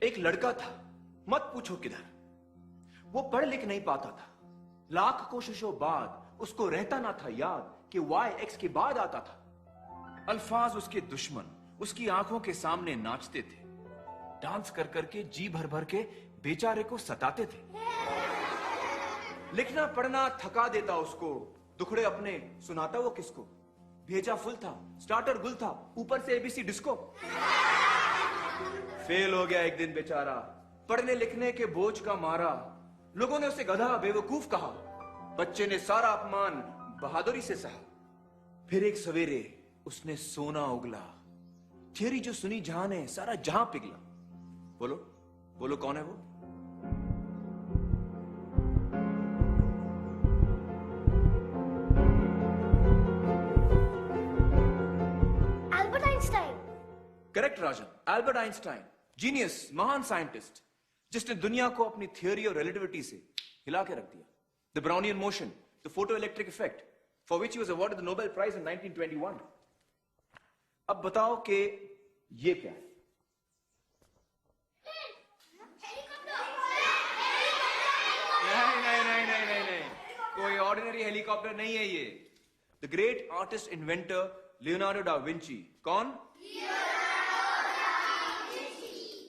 एक लड़का था, मत पूछो किधर। वो पढ़ लिख नहीं पाता था। लाख कोशिशों बाद उसको रहता ना था याद कि वाई एक्स के बाद आता था। अल्फाज उसके दुश्मन उसकी आंखों के सामने नाचते थे। डांस कर करके जी भर भर के बेचारे को सताते थे। लिखना पढ़ना थका देता उसको, दुखड़े अपने सुनाता वो किसको। भेजा फुल था, स्टार्टर गुल था, ऊपर से एबीसी डिस्को। फेल हो गया एक दिन बेचारा, पढ़ने लिखने के बोझ का मारा। लोगों ने उसे गधा बेवकूफ कहा, बच्चे ने सारा अपमान बहादुरी से सहा। फिर एक सवेरे उसने सोना उगला, थियरी जो सुनी जहां ने सारा जहां पिघला। बोलो बोलो कौन है वो? Albert Einstein. करेक्ट राजन, एल्बर्ट आइंस्टाइन, जीनियस, महान साइंटिस्ट, जिसने दुनिया को अपनी थियरी और रिलेटिविटी से हिला के रख दिया। The Brownian motion, the photo electric effect, for which he was awarded the Nobel prize in 1921। अब बताओ कि ये क्या है? नहीं, कोई ऑर्डिनरी हेलीकॉप्टर नहीं है ये। The great artist inventor Leonardo da Vinci. कौन?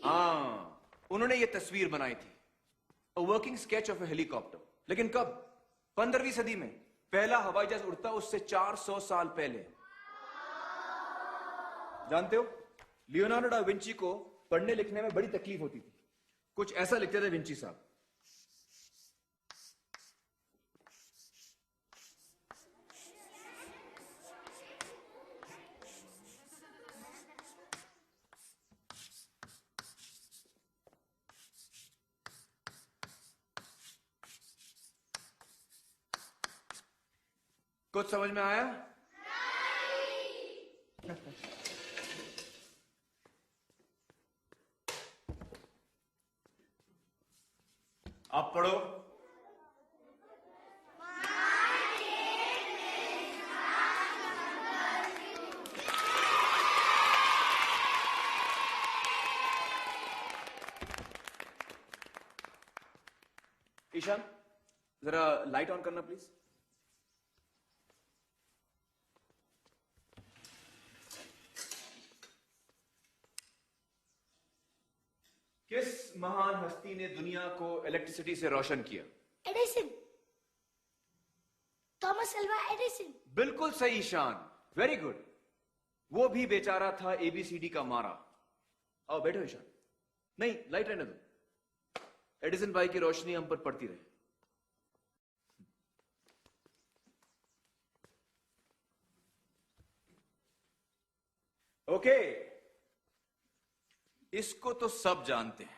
हाँ, उन्होंने ये तस्वीर बनाई थी, a working sketch of A helicopter. लेकिन कब? 15वीं सदी में। पहला हवाई जहाज उड़ता उससे 400 साल पहले। जानते हो, लियोनार्डो डा विंची को पढ़ने लिखने में बड़ी तकलीफ होती थी। कुछ ऐसा लिखते थे विंची साहब। कुछ समझ में आया? आप पढ़ो। ईशान, जरा लाइट ऑन करना प्लीज। किस महान हस्ती ने दुनिया को इलेक्ट्रिसिटी से रोशन किया? Edison, Thomas Alva Edison. बिल्कुल सही ईशान, वेरी गुड। वो भी बेचारा था एबीसीडी का मारा। आओ बैठो ईशान। नहीं, लाइट रहने दो, एडिसन भाई की रोशनी हम पर पड़ती रहे। ओके, इसको तो सब जानते हैं।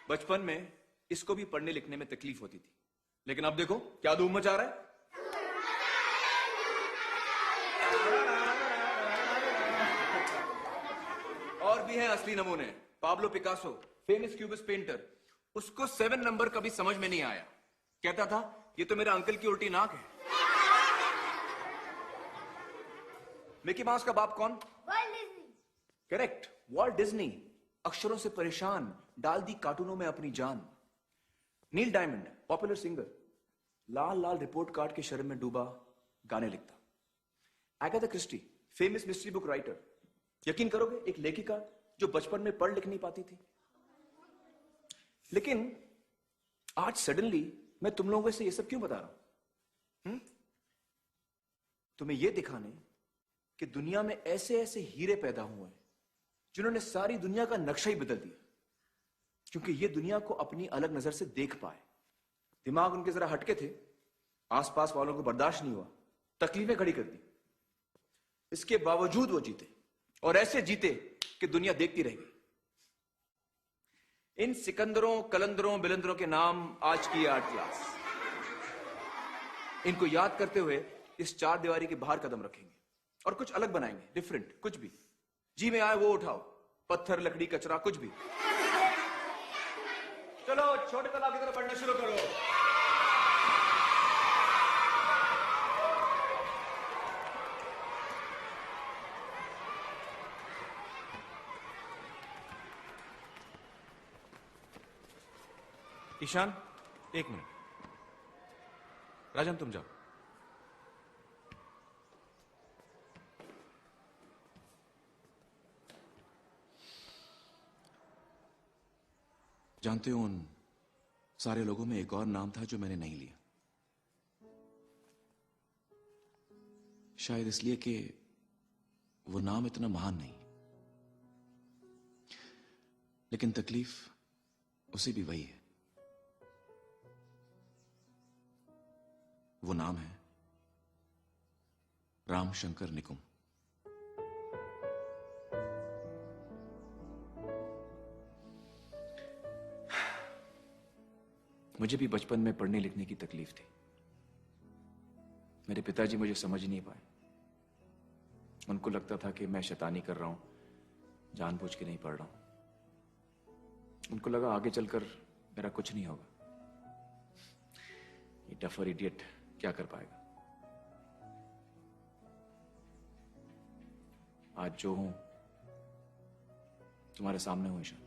बचपन में इसको भी पढ़ने लिखने में तकलीफ होती थी, लेकिन अब देखो क्या धूम मचा रहा है। और भी हैं असली नमूने। Pablo Picasso, famous cubist painter, उसको 7 नंबर कभी समझ में नहीं आया। कहता था ये तो मेरे अंकल की उल्टी नाक है। मिकी माउस का बाप कौन? World Disney. Correct, Walt Disney. अक्षरों से परेशान, डाल दी कार्टूनों में अपनी जान। नील डायमंड, पॉपुलर सिंगर, लाल लाल रिपोर्ट कार्ड के शर्म में डूबा गाने लिखता। Agatha Christie, famous mystery book writer. यकीन करोगे, एक लेखिका जो बचपन में पढ़ लिख नहीं पाती थी। लेकिन आज सडनली मैं तुम लोगों से ये सब क्यों बता रहा हूं? तुम्हें यह दिखाने कि दुनिया में ऐसे ऐसे हीरे पैदा हुए हैं जिन्होंने सारी दुनिया का नक्शा ही बदल दिया, क्योंकि ये दुनिया को अपनी अलग नजर से देख पाए। दिमाग उनके जरा हटके थे, आसपास वालों को बर्दाश्त नहीं हुआ, तकलीफें खड़ी कर दी। इसके बावजूद वो जीते, और ऐसे जीते कि दुनिया देखती रह गई। इन सिकंदरों, कलंदरों, बिलंदरों के नाम आज की आर्ट क्लास। इनको याद करते हुए इस 4 दीवारी के बाहर कदम रखेंगे और कुछ अलग बनाएंगे, डिफरेंट, कुछ भी जी में आए वो उठाओ, पत्थर, लकड़ी, कचरा, कुछ भी। चलो छोटे तालाब की तरफ बढ़ना शुरू करो। ईशान, एक मिनट। राजन, तुम जाओ। जानते हो, उन सारे लोगों में एक और नाम था जो मैंने नहीं लिया। शायद इसलिए कि वो नाम इतना महान नहीं। लेकिन तकलीफ उसे भी वही है। वो नाम है राम शंकर निकुम। मुझे भी बचपन में पढ़ने लिखने की तकलीफ थी। मेरे पिताजी मुझे समझ नहीं पाए। उनको लगता था कि मैं शैतानी कर रहा हूं, जानबूझ के नहीं पढ़ रहा हूं। उनको लगा आगे चलकर मेरा कुछ नहीं होगा। ये टफर इडियट क्या कर पाएगा। आज जो हूं तुम्हारे सामने हूं ईशान।